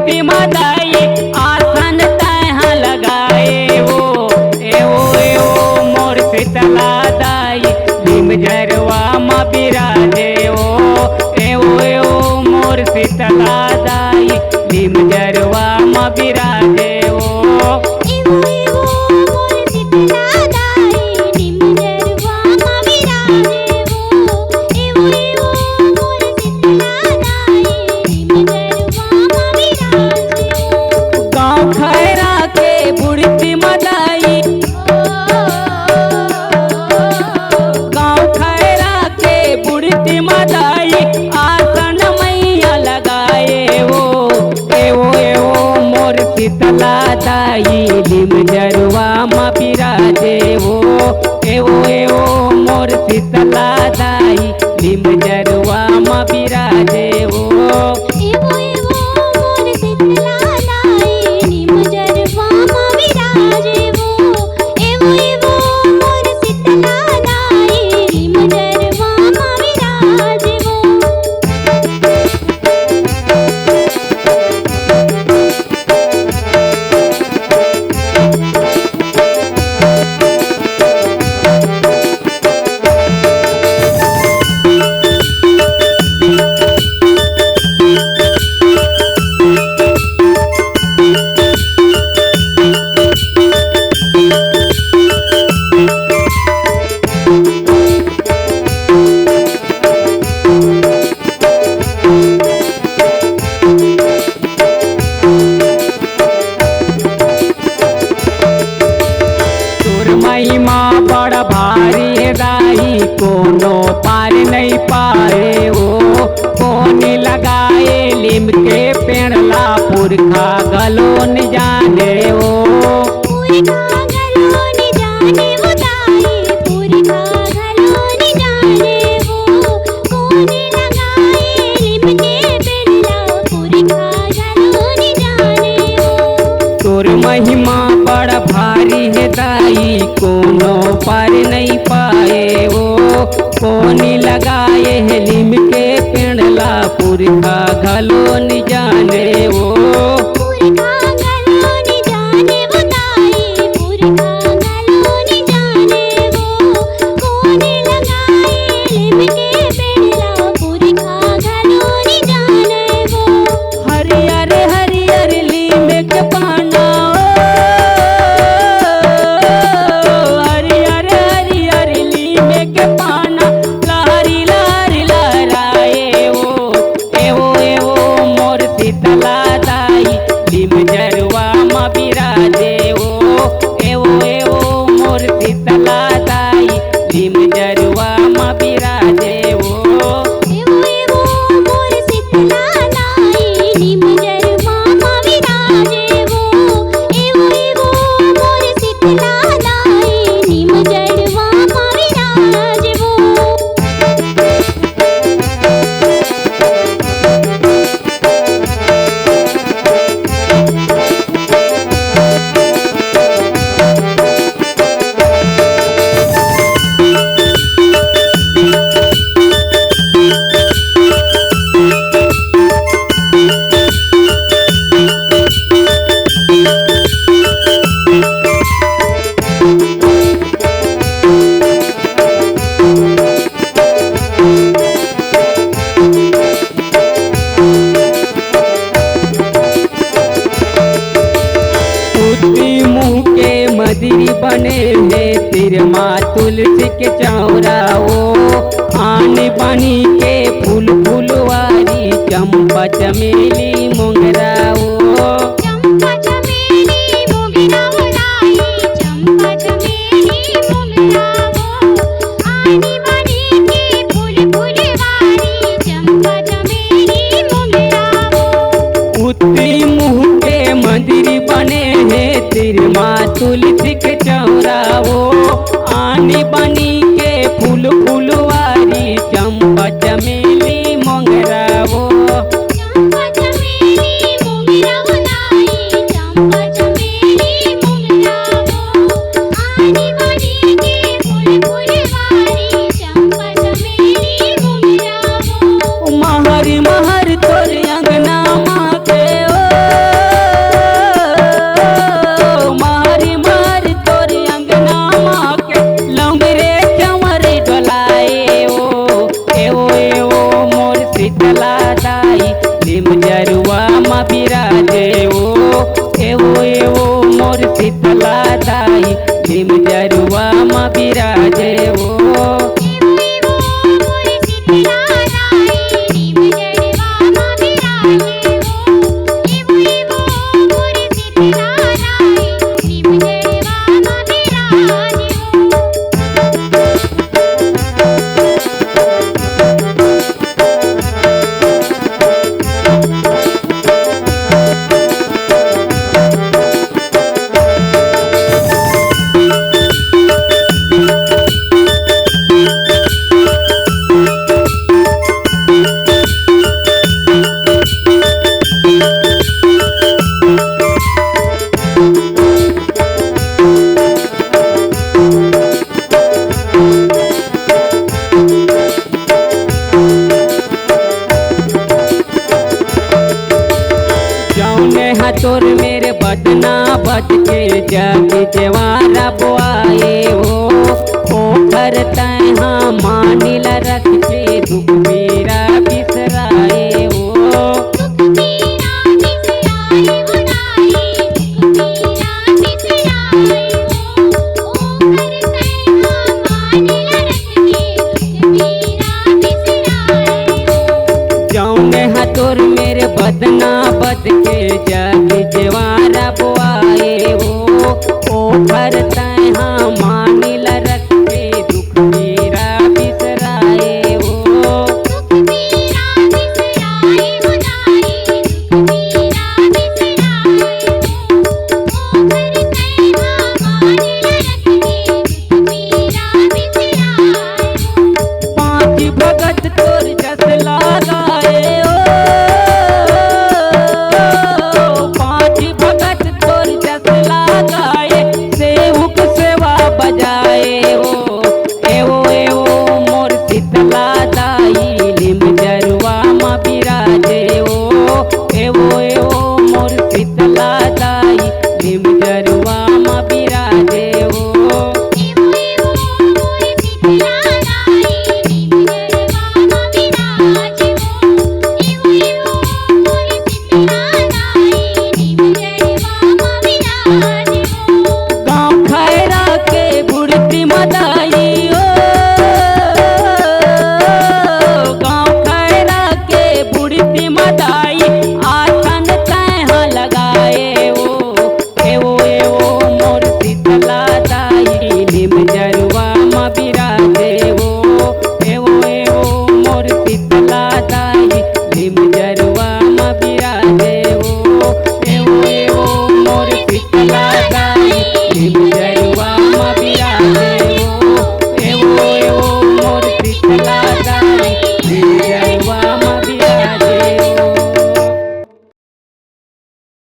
बुढ़ती मदाई आसन तहाँ लगाए वो एवो मोर शीतला दाई भीम जरवा माँ बिराजे वो एवो मोर शीतला दाई भीम जरवा माँ बिराजे वो शीतला दाई भीम जरवा माँ बिराजे वो एवो मोर शीतला दाई भीम जरवा माँ बिराजे वो महिमा बड़ भारी दाई कोनो पार नहीं पाए वो कौन लगाए लीम के पेड़ला पुरखा गलो न जाने वो तोर महिमा बड़ भारी है दाई कोनो पार नहीं पाए वो कौन लगाए है लीम के पेड़ला पुरखा घलो न जाने वो शीतला दाई भीम जरवा माँ बिराजे वो एवो मोर शीतला दाई भीम जरवा माँ बिराजे वो मुँह के मदिरी बने है तेरे माँ तुलसी के चौरा वो आन बनी के फूल फुलवारी चंपा चमेली मोगरा वो उत्ती मुँह के मंदिर बने हैं तेरे माँ तुलसी के चौरा वो आने बनी के फूल फुलवारी चंपा चमेली मोगरा वो बिराजे ओ एवो एवो मोर शीतला दाई भीम जरुआ माँ बिराजे ओ तोर मेरे बदना बच के जग जवारा बुआए हो खर तैहा मानिल रख के दुख मेरे